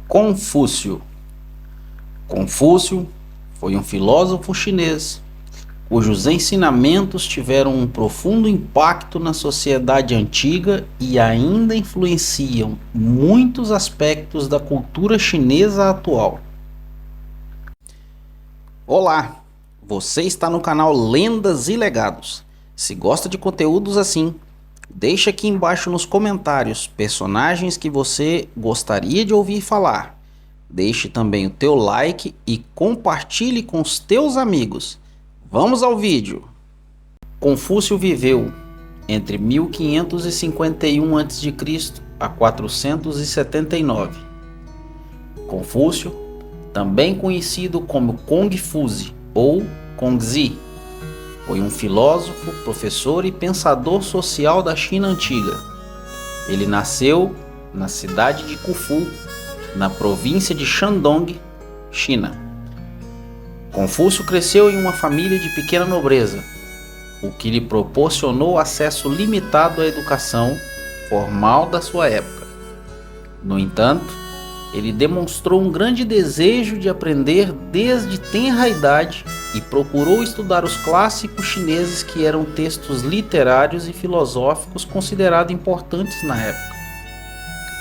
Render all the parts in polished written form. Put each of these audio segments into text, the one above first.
Confúcio. Confúcio foi um filósofo chinês cujos ensinamentos tiveram um profundo impacto na sociedade antiga e ainda influenciam muitos aspectos da cultura chinesa atual. Olá, você está no canal Lendas e Legados. Se gosta de conteúdos assim, deixa aqui embaixo nos comentários personagens que você gostaria de ouvir falar. Deixe também o teu like e compartilhe com os teus amigos. Vamos ao vídeo. Confúcio viveu entre 1551 a.C. a 479. Confúcio, também conhecido como Kongfuzi ou Kongzi, foi um filósofo, professor e pensador social da China antiga. Ele nasceu na cidade de Qufu, na província de Shandong, China. Confúcio cresceu em uma família de pequena nobreza, o que lhe proporcionou acesso limitado à educação formal da sua época. No entanto, ele demonstrou um grande desejo de aprender desde tenra idade e procurou estudar os clássicos chineses, que eram textos literários e filosóficos considerados importantes na época.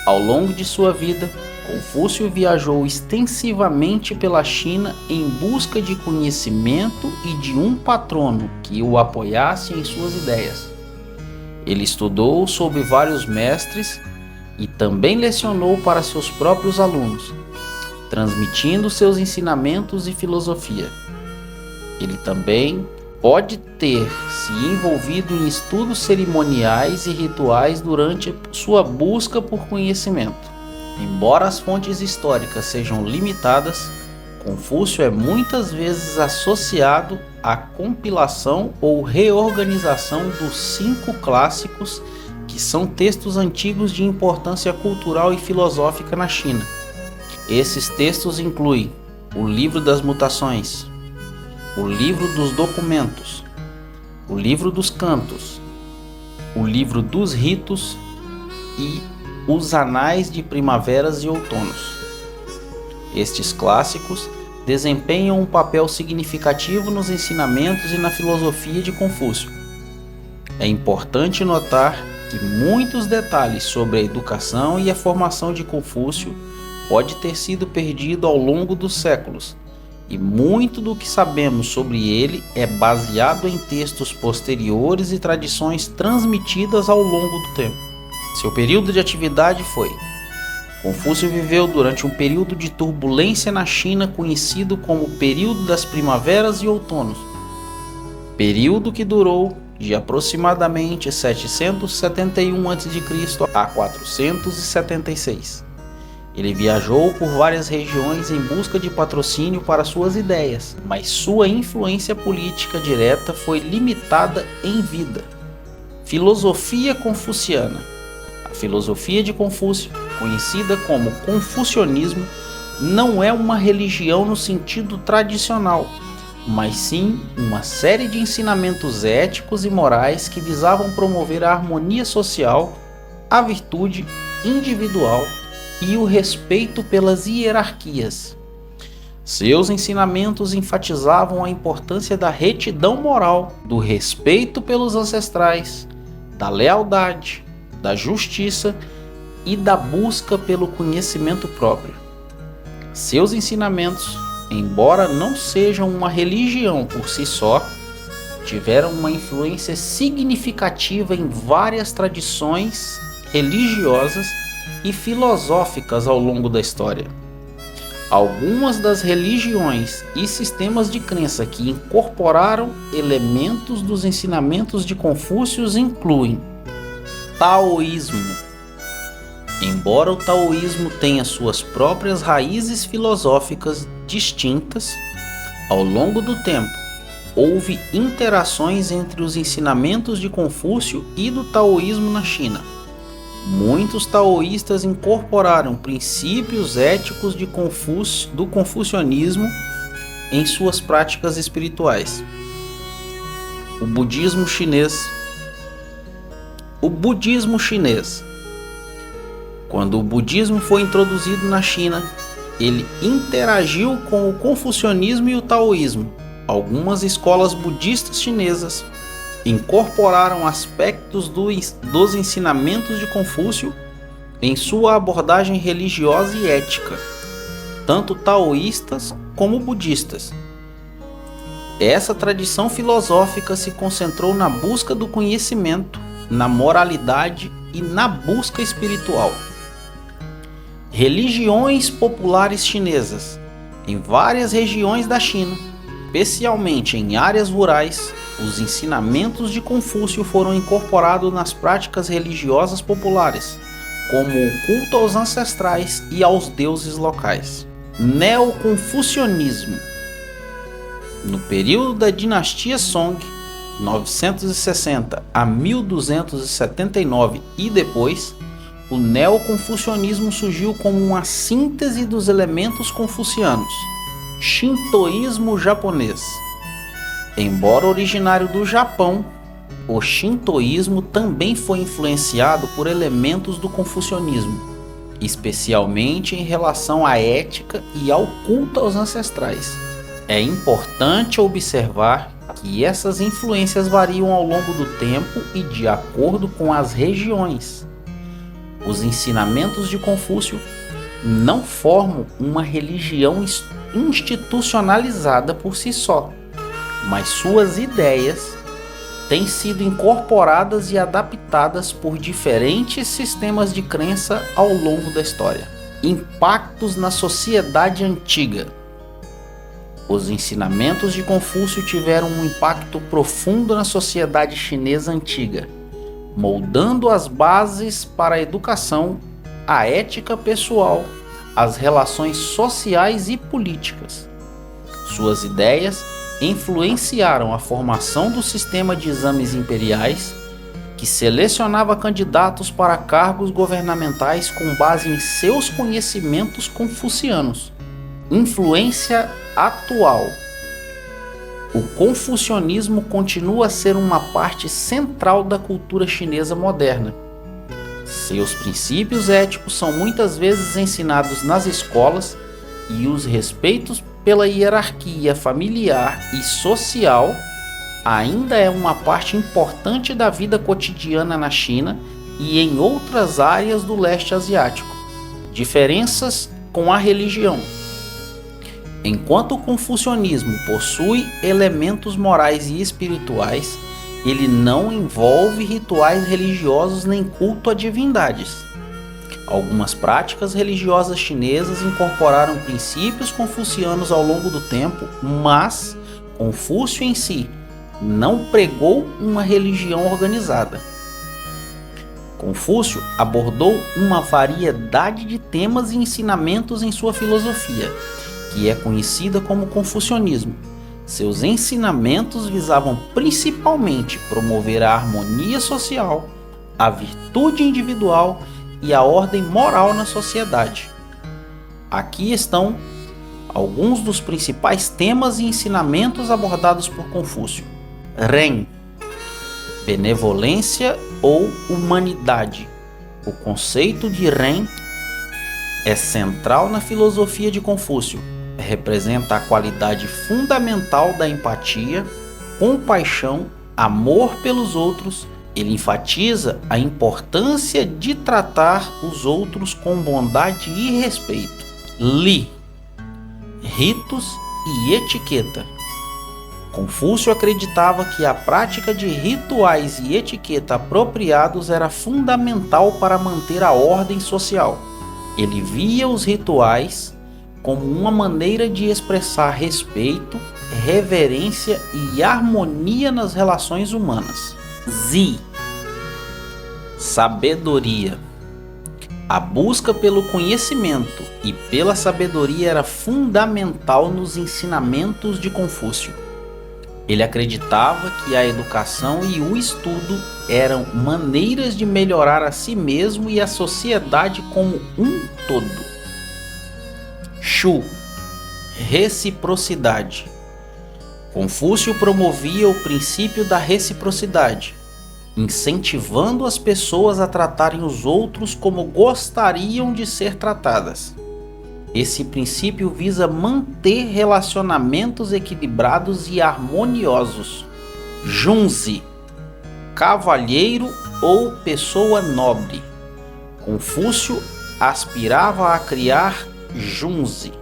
Ao longo de sua vida, Confúcio viajou extensivamente pela China em busca de conhecimento e de um patrono que o apoiasse em suas ideias. Ele estudou sob vários mestres e também lecionou para seus próprios alunos, transmitindo seus ensinamentos e filosofia. Ele também pode ter se envolvido em estudos cerimoniais e rituais durante sua busca por conhecimento. Embora as fontes históricas sejam limitadas, Confúcio é muitas vezes associado à compilação ou reorganização dos 5 clássicos, que são textos antigos de importância cultural e filosófica na China. Esses textos incluem o Livro das Mutações, o Livro dos Documentos, o Livro dos Cantos, o Livro dos Ritos e os Anais de Primaveras e Outonos. Estes clássicos desempenham um papel significativo nos ensinamentos e na filosofia de Confúcio. É importante notar que muitos detalhes sobre a educação e a formação de Confúcio pode ter sido perdido ao longo dos séculos, e muito do que sabemos sobre ele é baseado em textos posteriores e tradições transmitidas ao longo do tempo. Seu período de atividade foi: Confúcio viveu durante um período de turbulência na China conhecido como período das primaveras e outonos, período que durou de aproximadamente 771 a.C. a 476. Ele viajou por várias regiões em busca de patrocínio para suas ideias, mas sua influência política direta foi limitada em vida. Filosofia confuciana. A filosofia de Confúcio, conhecida como confucionismo, não é uma religião no sentido tradicional, mas sim uma série de ensinamentos éticos e morais que visavam promover a harmonia social, a virtude individual e o respeito pelas hierarquias. Seus ensinamentos enfatizavam a importância da retidão moral, do respeito pelos ancestrais, da lealdade, da justiça e da busca pelo conhecimento próprio. Seus ensinamentos, embora não sejam uma religião por si só, tiveram uma influência significativa em várias tradições religiosas e filosóficas ao longo da história. Algumas das religiões e sistemas de crença que incorporaram elementos dos ensinamentos de Confúcio incluem Taoísmo. Embora o taoísmo tenha suas próprias raízes filosóficas distintas, ao longo do tempo houve interações entre os ensinamentos de Confúcio e do taoísmo na China. Muitos taoístas incorporaram princípios éticos do confucionismo em suas práticas espirituais. O budismo chinês. Quando o budismo foi introduzido na China, ele interagiu com o confucionismo e o taoísmo. Algumas escolas budistas chinesas incorporaram aspectos dos ensinamentos de Confúcio em sua abordagem religiosa e ética, tanto taoístas como budistas. Essa tradição filosófica se concentrou na busca do conhecimento, na moralidade e na busca espiritual. Religiões populares chinesas. Em várias regiões da China, especialmente em áreas rurais, os ensinamentos de Confúcio foram incorporados nas práticas religiosas populares, como o culto aos ancestrais e aos deuses locais. Neoconfucionismo. No período da dinastia Song, 960 a 1279 e depois, o neoconfucionismo surgiu como uma síntese dos elementos confucianos. Shintoísmo japonês. Embora originário do Japão, o shintoísmo também foi influenciado por elementos do confucionismo, especialmente em relação à ética e ao culto aos ancestrais. É importante observar que essas influências variam ao longo do tempo e de acordo com as regiões. Os ensinamentos de Confúcio não formam uma religião institucionalizada por si só, mas suas ideias têm sido incorporadas e adaptadas por diferentes sistemas de crença ao longo da história. Impactos na sociedade antiga. Os ensinamentos de Confúcio tiveram um impacto profundo na sociedade chinesa antiga, moldando as bases para a educação, a ética pessoal, as relações sociais e políticas. Suas ideias influenciaram a formação do sistema de exames imperiais, que selecionava candidatos para cargos governamentais com base em seus conhecimentos confucianos. Influência atual. O confucionismo continua a ser uma parte central da cultura chinesa moderna. Seus princípios éticos são muitas vezes ensinados nas escolas e os respeitos pela hierarquia familiar e social ainda é uma parte importante da vida cotidiana na China e em outras áreas do leste asiático. Diferenças com a religião. Enquanto o confucionismo possui elementos morais e espirituais, ele não envolve rituais religiosos nem culto a divindades. Algumas práticas religiosas chinesas incorporaram princípios confucianos ao longo do tempo, mas Confúcio em si não pregou uma religião organizada. Confúcio abordou uma variedade de temas e ensinamentos em sua filosofia, que é conhecida como confucionismo. Seus ensinamentos visavam principalmente promover a harmonia social, a virtude individual e a ordem moral na sociedade. Aqui estão alguns dos principais temas e ensinamentos abordados por Confúcio. Ren, benevolência ou humanidade. O conceito de Ren é central na filosofia de Confúcio. Representa a qualidade fundamental da empatia, compaixão, amor pelos outros. Ele enfatiza a importância de tratar os outros com bondade e respeito. Li, ritos e etiqueta. Confúcio acreditava que a prática de rituais e etiqueta apropriados era fundamental para manter a ordem social. Ele via os rituais como uma maneira de expressar respeito, reverência e harmonia nas relações humanas. Zi, sabedoria. A busca pelo conhecimento e pela sabedoria era fundamental nos ensinamentos de Confúcio. Ele acreditava que a educação e o estudo eram maneiras de melhorar a si mesmo e a sociedade como um todo. Shu, reciprocidade. Confúcio promovia o princípio da reciprocidade. incentivando as pessoas a tratarem os outros como gostariam de ser tratadas. Esse princípio visa manter relacionamentos equilibrados e harmoniosos. Junzi, cavalheiro ou pessoa nobre. Confúcio aspirava a criar Junzi,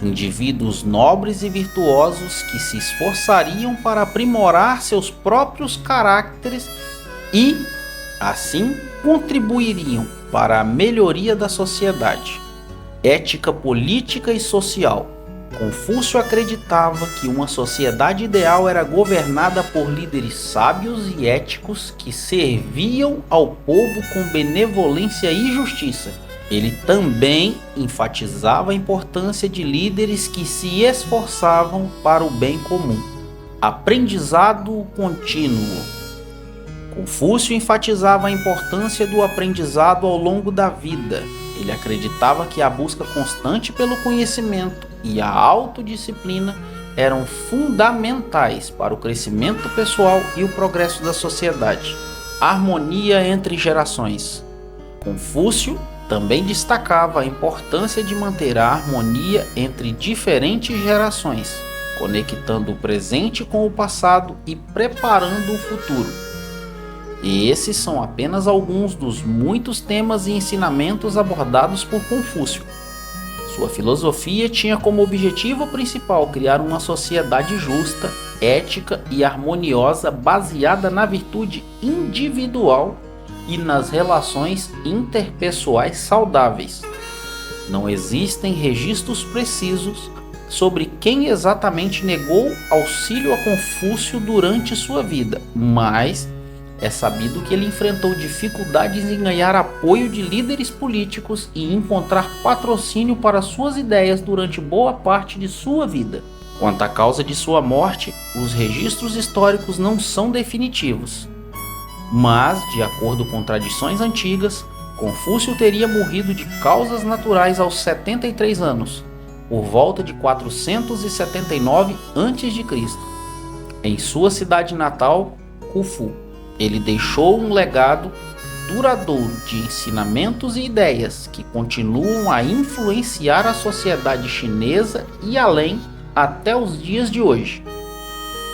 indivíduos nobres e virtuosos que se esforçariam para aprimorar seus próprios caracteres e, assim, contribuiriam para a melhoria da sociedade. Ética política e social. Confúcio acreditava que uma sociedade ideal era governada por líderes sábios e éticos que serviam ao povo com benevolência e justiça. Ele também enfatizava a importância de líderes que se esforçavam para o bem comum. Aprendizado contínuo. Confúcio enfatizava a importância do aprendizado ao longo da vida. Ele acreditava que a busca constante pelo conhecimento e a autodisciplina eram fundamentais para o crescimento pessoal e o progresso da sociedade. Harmonia entre gerações. Confúcio também destacava a importância de manter a harmonia entre diferentes gerações, conectando o presente com o passado e preparando o futuro. E esses são apenas alguns dos muitos temas e ensinamentos abordados por Confúcio. Sua filosofia tinha como objetivo principal criar uma sociedade justa, ética e harmoniosa baseada na virtude individual e nas relações interpessoais saudáveis. Não existem registros precisos sobre quem exatamente negou auxílio a Confúcio durante sua vida, mas é sabido que ele enfrentou dificuldades em ganhar apoio de líderes políticos e encontrar patrocínio para suas ideias durante boa parte de sua vida. Quanto à causa de sua morte, os registros históricos não são definitivos. Mas, de acordo com tradições antigas, Confúcio teria morrido de causas naturais aos 73 anos, por volta de 479 a.C., em sua cidade natal, Khufu. Ele deixou um legado duradouro de ensinamentos e ideias que continuam a influenciar a sociedade chinesa e além até os dias de hoje.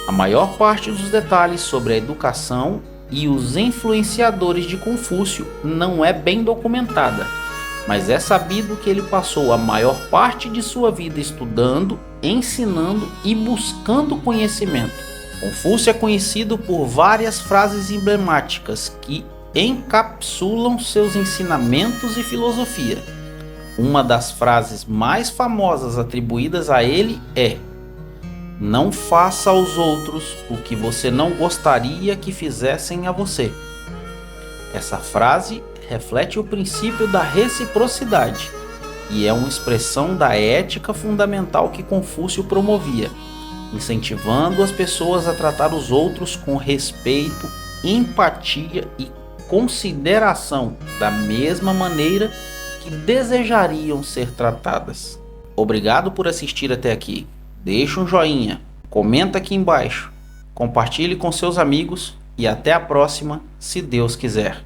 A maior parte dos detalhes sobre a educação e os influenciadores de Confúcio não é bem documentada, mas é sabido que ele passou a maior parte de sua vida estudando, ensinando e buscando conhecimento. Confúcio é conhecido por várias frases emblemáticas que encapsulam seus ensinamentos e filosofia. Uma das frases mais famosas atribuídas a ele é: "Não faça aos outros o que você não gostaria que fizessem a você." Essa frase reflete o princípio da reciprocidade e é uma expressão da ética fundamental que Confúcio promovia, incentivando as pessoas a tratar os outros com respeito, empatia e consideração, da mesma maneira que desejariam ser tratadas. Obrigado por assistir até aqui. Deixe um joinha, comenta aqui embaixo, compartilhe com seus amigos e até a próxima, se Deus quiser.